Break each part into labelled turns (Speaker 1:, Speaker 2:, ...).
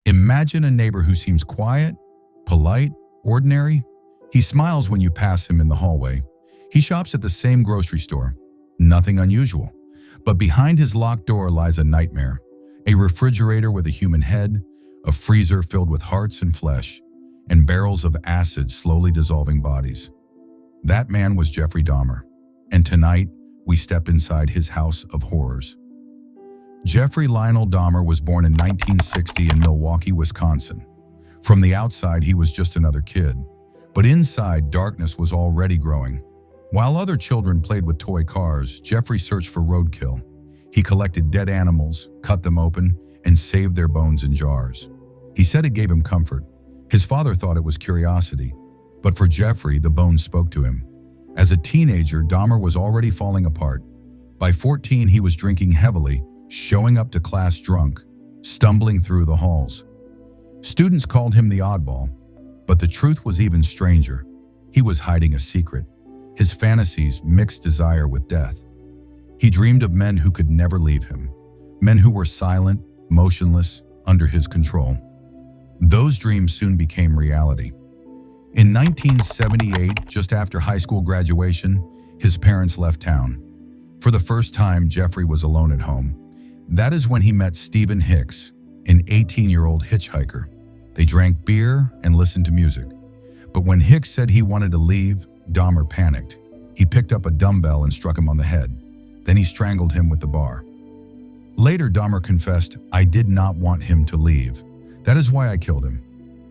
Speaker 1: Imagine a neighbor who seems quiet, polite, ordinary. He smiles when you pass him in the hallway. He shops at the same grocery store. Nothing unusual. But behind his locked door lies a nightmare. A refrigerator with a human head, a freezer filled with hearts and flesh, and barrels of acid slowly dissolving bodies. That man was Jeffrey Dahmer. And tonight, we step inside his house of horrors. Jeffrey Lionel Dahmer was born in 1960 in Milwaukee, Wisconsin. From the outside, he was just another kid. But inside, darkness was already growing. While other children played with toy cars, Jeffrey searched for roadkill. He collected dead animals, cut them open, and saved their bones in jars. He said it gave him comfort. His father thought it was curiosity. But for Jeffrey, the bones spoke to him. As a teenager, Dahmer was already falling apart. By 14, he was drinking heavily, showing up to class drunk, stumbling through the halls. Students called him the oddball, but the truth was even stranger. He was hiding a secret. His fantasies mixed desire with death. He dreamed of men who could never leave him, men who were silent, motionless, under his control. Those dreams soon became reality. In 1978, just after high school graduation, his parents left town. For the first time, Jeffrey was alone at home. That is when he met Stephen Hicks, an 18-year-old hitchhiker. They drank beer and listened to music. But when Hicks said he wanted to leave, Dahmer panicked. He picked up a dumbbell and struck him on the head. Then he strangled him with the bar. Later, Dahmer confessed, "I did not want him to leave. That is why I killed him."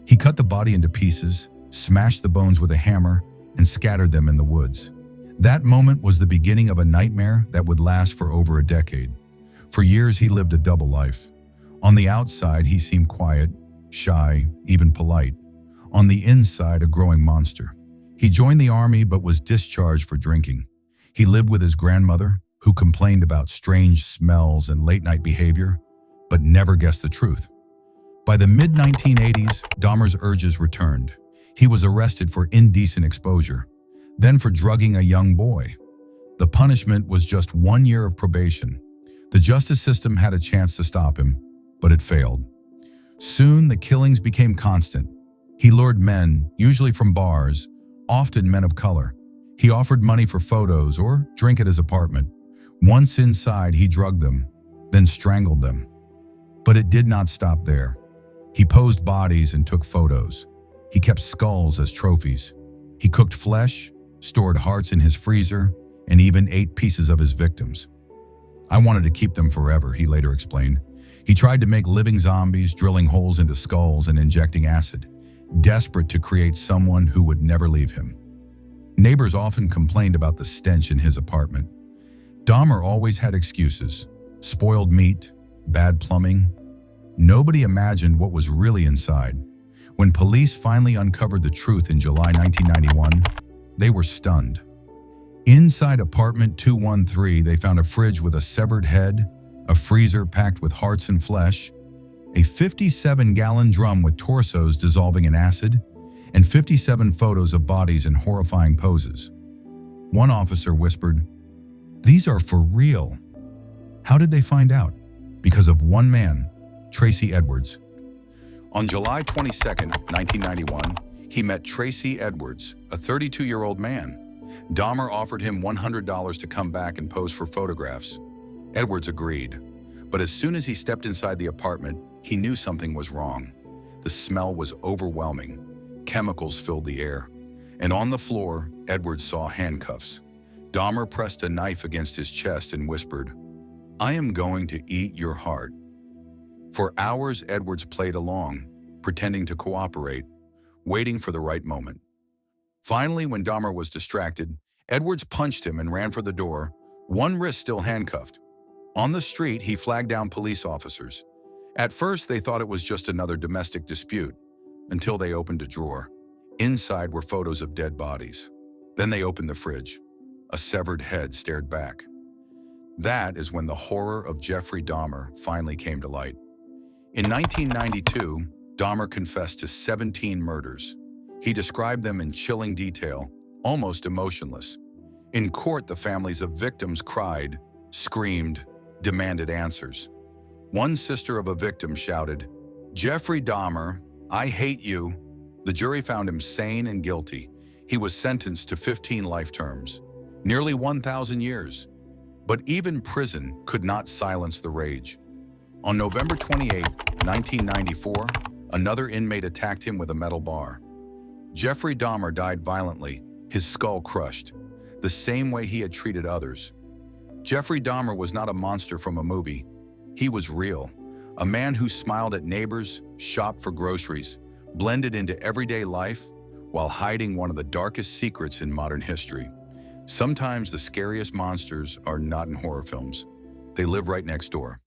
Speaker 1: He cut the body into pieces, smashed the bones with a hammer, and scattered them in the woods. That moment was the beginning of a nightmare that would last for over a decade. For years, he lived a double life. On the outside, he seemed quiet, shy, even polite. On the inside, a growing monster. He joined the army but was discharged for drinking. He lived with his grandmother, who complained about strange smells and late-night behavior, but never guessed the truth. By the mid-1980s, Dahmer's urges returned. He was arrested for indecent exposure, then for drugging a young boy. The punishment was just 1 year of probation. The justice system had a chance to stop him, but it failed. Soon, the killings became constant. He lured men, usually from bars, often men of color. He offered money for photos or drink at his apartment. Once inside, he drugged them, then strangled them. But it did not stop there. He posed bodies and took photos. He kept skulls as trophies. He cooked flesh, stored hearts in his freezer, and even ate pieces of his victims. "I wanted to keep them forever," he later explained. He tried to make living zombies, drilling holes into skulls and injecting acid, desperate to create someone who would never leave him. Neighbors often complained about the stench in his apartment. Dahmer always had excuses: spoiled meat, bad plumbing. Nobody imagined what was really inside. When police finally uncovered the truth in July 1991, they were stunned. Inside apartment 213, they found a fridge with a severed head, a freezer packed with hearts and flesh, a 57-gallon drum with torsos dissolving in acid, and 57 photos of bodies in horrifying poses. One officer whispered, "These are for real." How did they find out? Because of one man, Tracy Edwards. On July 22, 1991, he met Tracy Edwards, a 32-year-old man. Dahmer offered him $100 to come back and pose for photographs. Edwards agreed, but as soon as he stepped inside the apartment, he knew something was wrong. The smell was overwhelming. Chemicals filled the air. And on the floor, Edwards saw handcuffs. Dahmer pressed a knife against his chest and whispered, "I am going to eat your heart." For hours, Edwards played along, pretending to cooperate, waiting for the right moment. Finally, when Dahmer was distracted, Edwards punched him and ran for the door, one wrist still handcuffed. On the street, he flagged down police officers. At first, they thought it was just another domestic dispute, until they opened a drawer. Inside were photos of dead bodies. Then they opened the fridge. A severed head stared back. That is when the horror of Jeffrey Dahmer finally came to light. In 1992, Dahmer confessed to 17 murders. He described them in chilling detail, almost emotionless. In court, the families of victims cried, screamed, demanded answers. One sister of a victim shouted, Jeffrey Dahmer, I hate you. The jury found him sane and guilty. He was sentenced to 15 life terms, nearly 1,000 years. But even prison could not silence the rage. On November 28, 1994, another inmate attacked him with a metal bar. Jeffrey Dahmer died violently, his skull crushed, the same way he had treated others. Jeffrey Dahmer was not a monster from a movie. He was real, a man who smiled at neighbors, shopped for groceries, blended into everyday life while hiding one of the darkest secrets in modern history. Sometimes the scariest monsters are not in horror films. They live right next door.